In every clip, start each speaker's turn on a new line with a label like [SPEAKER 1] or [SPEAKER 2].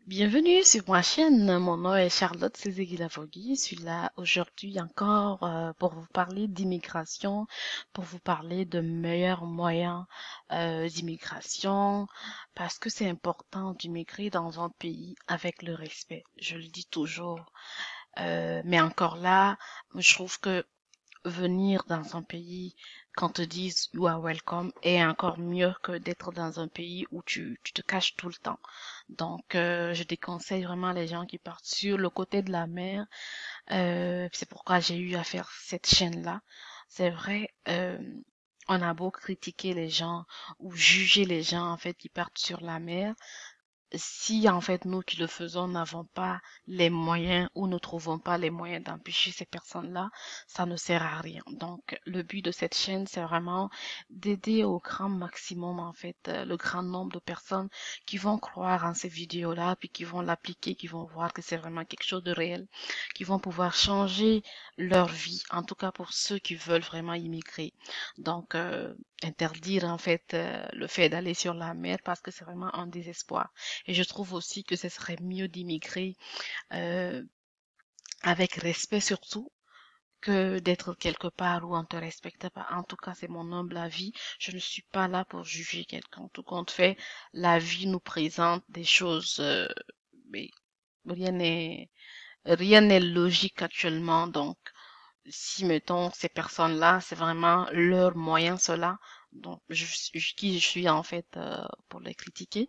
[SPEAKER 1] Bienvenue sur ma chaîne, mon nom est Charlotte Cézegui-Lavogui. Je suis là aujourd'hui encore pour vous parler d'immigration, pour vous parler de meilleurs moyens d'immigration, parce que c'est important d'immigrer dans un pays avec le respect. Je le dis toujours. Mais encore là, je trouve que venir dans un pays quand te disent you are welcome est encore mieux que d'être dans un pays où tu te caches tout le temps. Donc, je déconseille vraiment les gens qui partent sur le côté de la mer. C'est pourquoi j'ai eu à faire cette chaîne-là. C'est vrai, on a beau critiquer les gens ou juger les gens en fait qui partent sur la mer, si en fait nous qui le faisons n'avons pas les moyens ou ne trouvons pas les moyens d'empêcher ces personnes-là, ça ne sert à rien. Donc le but de cette chaîne, c'est vraiment d'aider au grand maximum en fait le grand nombre de personnes qui vont croire en ces vidéos-là, puis qui vont l'appliquer, qui vont voir que c'est vraiment quelque chose de réel, qui vont pouvoir changer leur vie, en tout cas pour ceux qui veulent vraiment immigrer. Donc interdire en fait le fait d'aller sur la mer parce que c'est vraiment un désespoir. Et je trouve aussi que ce serait mieux d'immigrer euh, avec respect surtout que d'être quelque part où on te respecte pas. En tout cas, c'est mon humble avis. Je ne suis pas là pour juger quelqu'un. Tout compte fait, la vie nous présente des choses, mais rien n'est rien n'est logique actuellement. Donc, si mettons ces personnes-là, c'est vraiment leur moyen cela. Donc, qui je suis en fait pour les critiquer.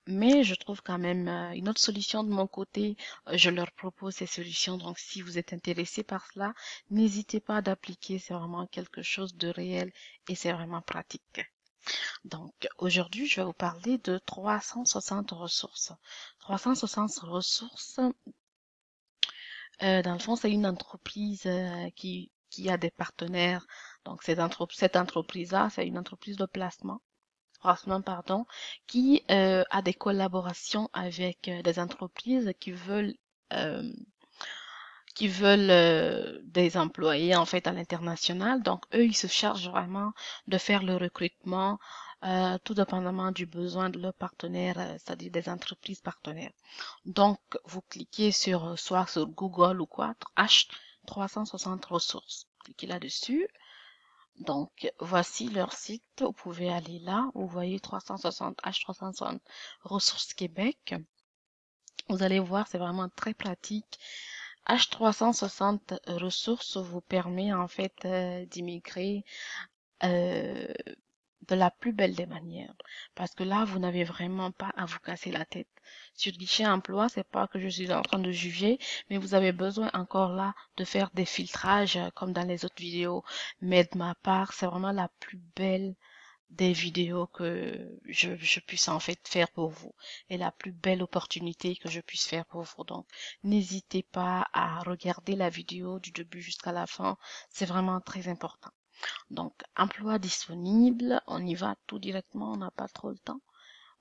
[SPEAKER 1] Mais je trouve quand même une autre solution de mon côté. Je leur propose ces solutions. Donc, si vous êtes intéressé par cela, n'hésitez pas d'appliquer. C'est vraiment quelque chose de réel et c'est vraiment pratique. Donc, aujourd'hui, je vais vous parler de 360 ressources. 360 ressources, dans le fond, c'est une entreprise qui a des partenaires. Donc, cette entreprise-là, c'est une entreprise de placement, pardon, qui a des collaborations avec des entreprises euh, qui veulent des employés en fait à l'international. Donc eux, ils se chargent vraiment de faire le recrutement tout dépendamment du besoin de leurs partenaires, c'est-à-dire des entreprises partenaires. Donc vous cliquez sur soit sur Google ou quoi, H360 ressources. Cliquez là-dessus. Donc, voici leur site. Vous pouvez aller là. Vous voyez 360 H360 Ressources Québec. Vous allez voir, c'est vraiment très pratique. H360 Ressources vous permet en fait d'immigrer euh, de la plus belle des manières. Parce que là, vous n'avez vraiment pas à vous casser la tête. Sur Guichet Emploi, c'est pas que je suis en train de juger, mais vous avez besoin encore là de faire des filtrages comme dans les autres vidéos. Mais de ma part, c'est vraiment la plus belle des vidéos que je puisse en fait faire pour vous et la plus belle opportunité que je puisse faire pour vous. Donc, n'hésitez pas à regarder la vidéo du début jusqu'à la fin. C'est vraiment très important. Donc, emploi disponible, on y va tout directement, on n'a pas trop le temps.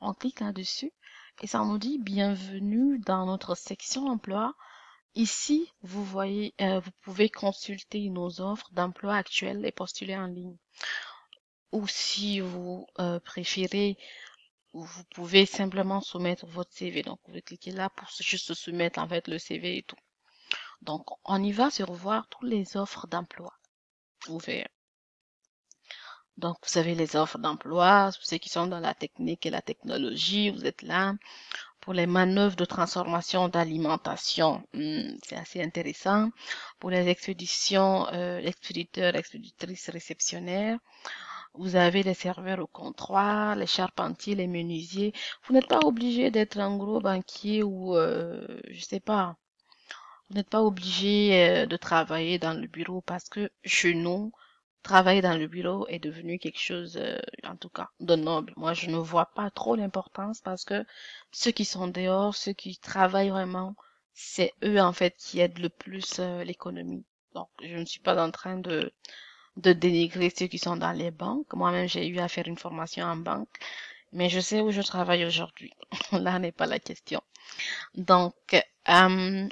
[SPEAKER 1] On clique là-dessus et ça nous dit bienvenue dans notre section emploi. Ici, vous voyez, vous pouvez consulter nos offres d'emploi actuelles et postuler en ligne. Ou si vous préférez, vous pouvez simplement soumettre votre CV. Donc, vous pouvez cliquer là pour juste soumettre en fait le CV et tout. Donc, on y va sur voir toutes les offres d'emploi ouvertes. Donc, vous avez les offres d'emploi, ceux qui sont dans la technique et la technologie, vous êtes là. Pour les manœuvres de transformation d'alimentation, c'est assez intéressant. Pour les expéditions, expéditeurs, expéditrices, réceptionnaires, vous avez les serveurs au comptoir, les charpentiers, les menuisiers. Vous n'êtes pas obligé d'être un gros banquier ou, je sais pas, vous n'êtes pas obligé de travailler dans le bureau parce que chez nous, travailler dans le bureau est devenu quelque chose, en tout cas, de noble. Moi, je ne vois pas trop l'importance parce que ceux qui sont dehors, ceux qui travaillent vraiment, c'est eux, en fait, qui aident le plus l'économie. Donc, je ne suis pas en train de dénigrer ceux qui sont dans les banques. Moi-même, j'ai eu à faire une formation en banque, mais je sais où je travaille aujourd'hui. Là n'est pas la question. Donc, euh,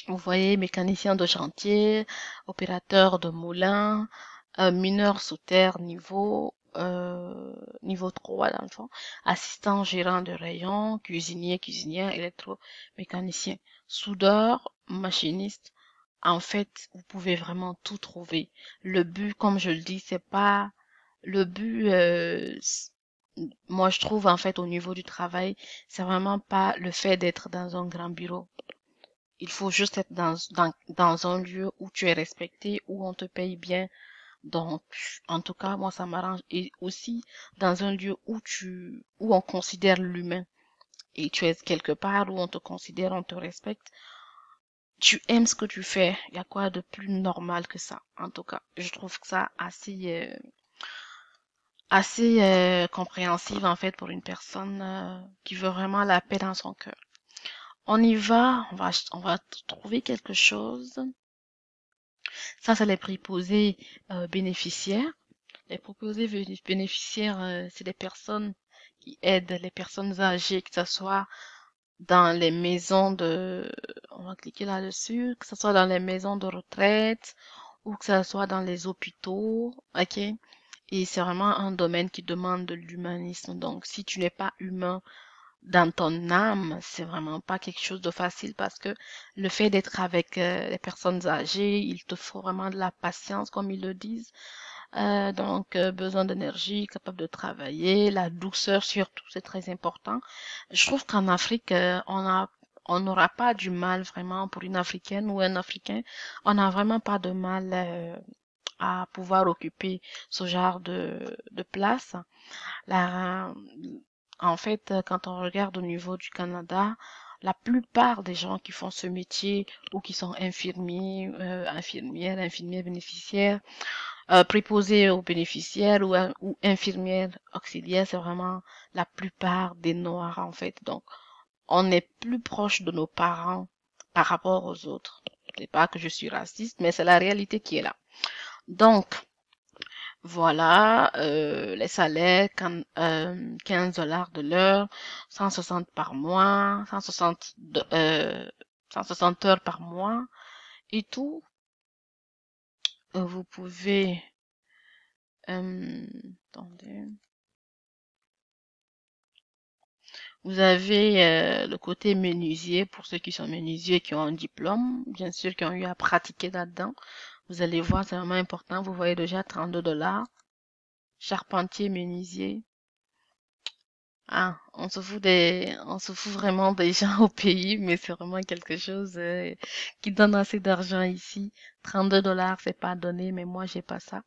[SPEAKER 1] vous voyez, mécanicien de chantier, opérateur de moulin, mineur sous terre niveau niveau 3 dans le fond, assistant gérant de rayon, cuisinier, cuisinière, électromécanicien, soudeur, machiniste. En fait, vous pouvez vraiment tout trouver. Le but, comme je le dis, c'est pas le but. Moi, je trouve en fait au niveau du travail, c'est vraiment pas le fait d'être dans un grand bureau. Il faut juste être dans un lieu où tu es respecté, où on te paye bien. Donc, en tout cas, moi, ça m'arrange. Et aussi, dans un lieu où on considère l'humain. Et tu es quelque part où on te considère, on te respecte. Tu aimes ce que tu fais. Il y a quoi de plus normal que ça? En tout cas, je trouve que ça assez compréhensive, en fait, pour une personne, qui veut vraiment la paix dans son cœur. On y va, on va trouver quelque chose. Ça, c'est les préposés bénéficiaires. Les préposés bénéficiaires, c'est des personnes qui aident les personnes âgées, que ce soit dans les maisons on va cliquer là-dessus, que ce soit dans les maisons de retraite ou que ce soit dans les hôpitaux, ok? Et c'est vraiment un domaine qui demande de l'humanisme. Donc, si tu n'es pas humain dans ton âme, c'est vraiment pas quelque chose de facile parce que le fait d'être avec les personnes âgées, il te faut vraiment de la patience, comme ils le disent. Donc, besoin d'énergie, capable de travailler, la douceur surtout, c'est très important. Je trouve qu'en Afrique, on n'aura pas du mal vraiment pour une Africaine ou un Africain. On n'a vraiment pas de mal à pouvoir occuper ce genre de place. La, En fait, quand on regarde au niveau du Canada, la plupart des gens qui font ce métier ou qui sont infirmiers, infirmières bénéficiaires, préposés aux bénéficiaires ou infirmières auxiliaires, c'est vraiment la plupart des Noirs en fait. Donc, on est plus proche de nos parents par rapport aux autres. C'est pas que je suis raciste, mais c'est la réalité qui est là. Donc, voilà, les salaires, 15 dollars de l'heure, 160 par mois, 160 heures par mois et tout. Vous pouvez, attendez. Vous avez le côté menuisier pour ceux qui sont menuisiers, qui ont un diplôme, bien sûr, qui ont eu à pratiquer là-dedans. Vous allez voir, c'est vraiment important. Vous voyez déjà 32 dollars. Charpentier, menuisier. Ah, on se fout vraiment des gens au pays, mais c'est vraiment quelque chose qui donne assez d'argent ici. 32 dollars, c'est pas donné, mais moi j'ai pas ça.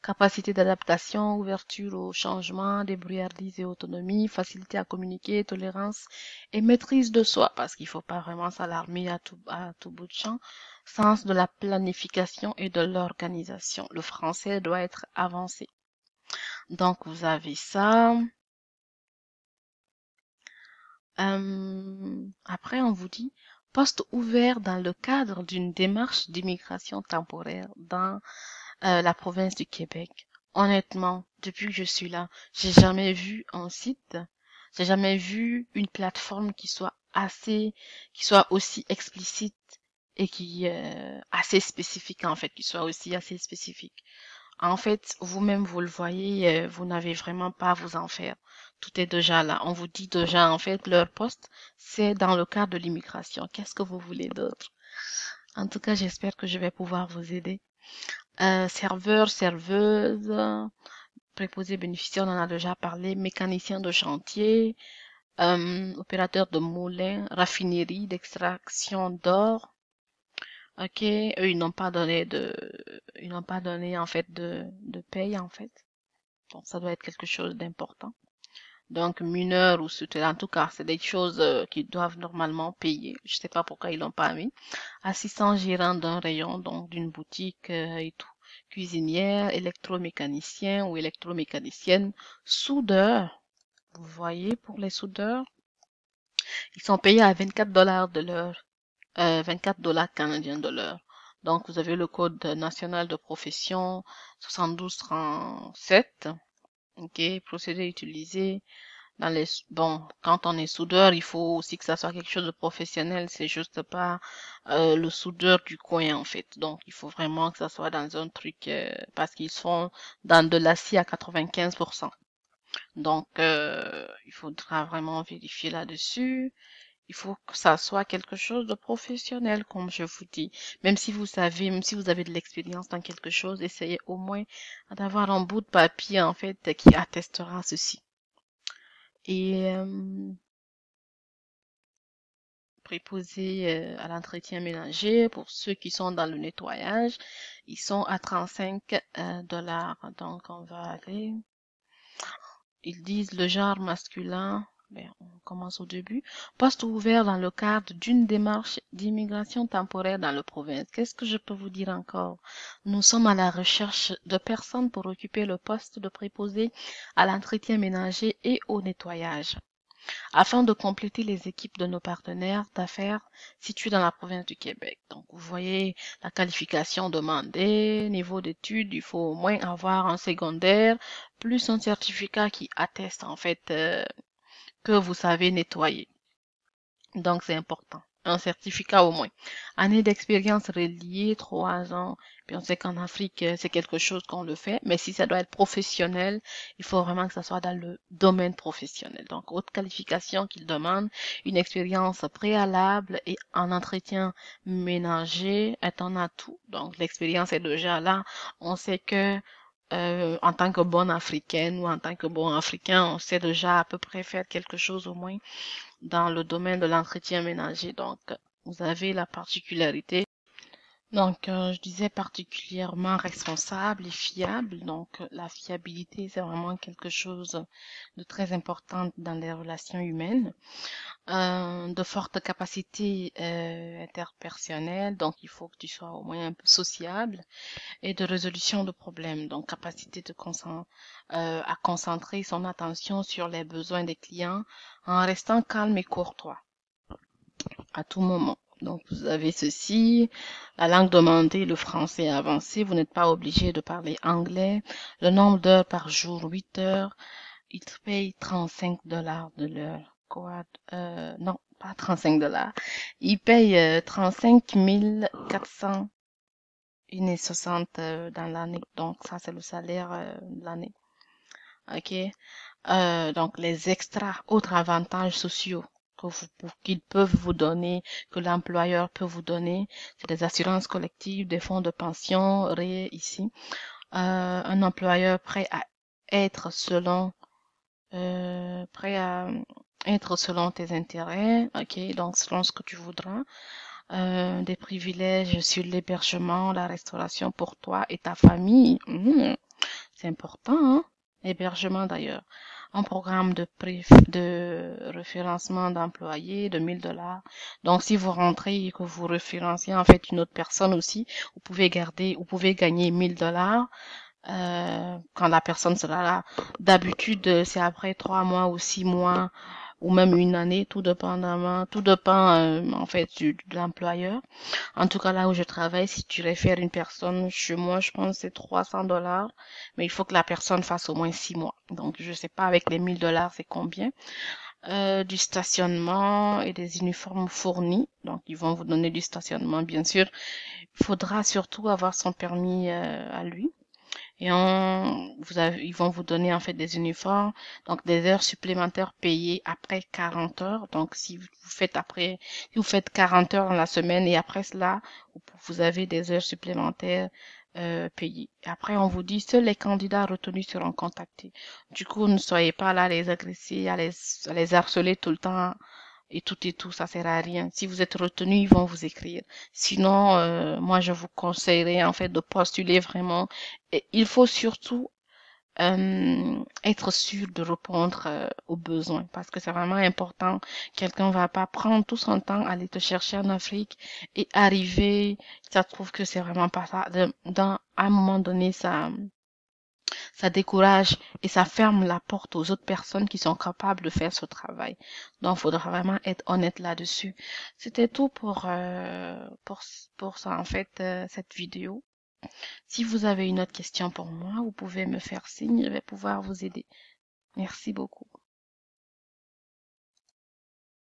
[SPEAKER 1] Capacité d'adaptation, ouverture au changement, débrouillardise et autonomie, facilité à communiquer, tolérance et maîtrise de soi, parce qu'il faut pas vraiment s'alarmer à tout bout de champ. Sens de la planification et de l'organisation. Le français doit être avancé. Donc vous avez ça. Après, on vous dit poste ouvert dans le cadre d'une démarche d'immigration temporaire dans la province du Québec. Honnêtement, depuis que je suis là, j'ai jamais vu un site, j'ai jamais vu une plateforme qui soit aussi explicite et qui assez spécifique en fait, qui soit aussi assez spécifique. En fait, vous-même, vous le voyez, vous n'avez vraiment pas à vous en faire. Tout est déjà là. On vous dit déjà, en fait, leur poste, c'est dans le cadre de l'immigration. Qu'est-ce que vous voulez d'autre? En tout cas, j'espère que je vais pouvoir vous aider. Serveur, serveuse, préposé bénéficiaire, on en a déjà parlé, mécanicien de chantier, opérateur de moulin, raffinerie d'extraction d'or. Ok, eux, ils n'ont pas donné en fait de paye en fait. Donc ça doit être quelque chose d'important. Donc mineur ou souterrain, en tout cas, c'est des choses qu'ils doivent normalement payer. Je sais pas pourquoi ils l'ont pas mis. Assistant gérant d'un rayon, donc d'une boutique et tout. Cuisinière, électromécanicien ou électromécanicienne, soudeur. Vous voyez, pour les soudeurs, ils sont payés à 24 dollars de l'heure, 24 dollars canadiens de l'heure. Donc vous avez le code national de profession 7237. Ok, procédé utilisé. bon, quand on est soudeur, il faut aussi que ça soit quelque chose de professionnel. C'est juste pas le soudeur du coin en fait. Donc, il faut vraiment que ça soit dans un truc parce qu'ils sont dans de l'acier à 95%. Donc, il faudra vraiment vérifier là-dessus. Il faut que ça soit quelque chose de professionnel, comme je vous dis. Même si vous savez, même si vous avez de l'expérience dans quelque chose, essayez au moins d'avoir un bout de papier, en fait, qui attestera ceci. Et préposés à l'entretien ménager, pour ceux qui sont dans le nettoyage, ils sont à 35 dollars. Donc, on va aller. Ils disent le genre masculin. Ben, on commence au début. Poste ouvert dans le cadre d'une démarche d'immigration temporaire dans le province. Qu'est-ce que je peux vous dire encore? Nous sommes à la recherche de personnes pour occuper le poste de préposé à l'entretien ménager et au nettoyage, afin de compléter les équipes de nos partenaires d'affaires situés dans la province du Québec. Donc, vous voyez la qualification demandée, niveau d'études, il faut au moins avoir un secondaire, plus un certificat qui atteste en fait que vous savez nettoyer. Donc, c'est important. Un certificat au moins. Année d'expérience reliée, 3 ans. Puis on sait qu'en Afrique, c'est quelque chose qu'on le fait. Mais si ça doit être professionnel, il faut vraiment que ça soit dans le domaine professionnel. Donc, haute qualification qu'il demande, une expérience préalable et un entretien ménager est un atout. Donc, l'expérience est déjà là. On sait que en tant que bonne africaine ou en tant que bon africain, on sait déjà à peu près faire quelque chose au moins dans le domaine de l'entretien ménager. Donc, vous avez la particularité. Donc, je disais particulièrement responsable et fiable. Donc, la fiabilité, c'est vraiment quelque chose de très important dans les relations humaines. De fortes capacités interpersonnelles. Donc, il faut que tu sois au moins un peu sociable et de résolution de problèmes. Donc, capacité à concentrer son attention sur les besoins des clients en restant calme et courtois à tout moment. Donc, vous avez ceci, la langue demandée, le français avancé. Vous n'êtes pas obligé de parler anglais. Le nombre d'heures par jour, 8 heures. Ils te payent 35 dollars de l'heure. Quoi? Non, pas 35 dollars. Ils payent 35 400 et 60 dans l'année. Donc, ça, c'est le salaire de l'année. OK? Donc, les extras, autres avantages sociaux qu'ils peuvent vous donner, que l'employeur peut vous donner, c'est des assurances collectives, des fonds de pension, ici. Un employeur prêt à être selon tes intérêts, ok, donc selon ce que tu voudras. Des privilèges sur l'hébergement, la restauration pour toi et ta famille. C'est important, hein? Hébergement d'ailleurs. Un programme de référencement d'employés de 1000 dollars. Donc, si vous rentrez et que vous référenciez en fait une autre personne aussi, vous pouvez gagner 1000 dollars. Quand la personne sera là. D'habitude, c'est après 3 mois ou 6 mois ou même une année, tout dépend en fait de l'employeur. En tout cas, là où je travaille, si tu réfères une personne chez moi, je pense que c'est 300 dollars, mais il faut que la personne fasse au moins 6 mois. Donc, je sais pas avec les 1000 dollars, c'est combien. Du stationnement et des uniformes fournis. Donc, ils vont vous donner du stationnement, bien sûr. Il faudra surtout avoir son permis à lui. Et ils vont vous donner en fait des uniformes, donc des heures supplémentaires payées après 40 heures. Donc si vous faites 40 heures dans la semaine et après cela, vous avez des heures supplémentaires payées. Après, on vous dit seuls les candidats retenus seront contactés. Du coup, ne soyez pas là à les agresser, à les harceler tout le temps et tout, ça sert à rien. Si vous êtes retenu, ils vont vous écrire. Sinon, moi, je vous conseillerais en fait de postuler vraiment. Et il faut surtout être sûr de répondre aux besoins parce que c'est vraiment important. Quelqu'un va pas prendre tout son temps à aller te chercher en Afrique et arriver, ça trouve que c'est vraiment pas ça. À un moment donné, ça décourage et ça ferme la porte aux autres personnes qui sont capables de faire ce travail. Donc, il faudra vraiment être honnête là-dessus. C'était tout pour ça, en fait, cette vidéo. Si vous avez une autre question pour moi, vous pouvez me faire signe, je vais pouvoir vous aider. Merci beaucoup.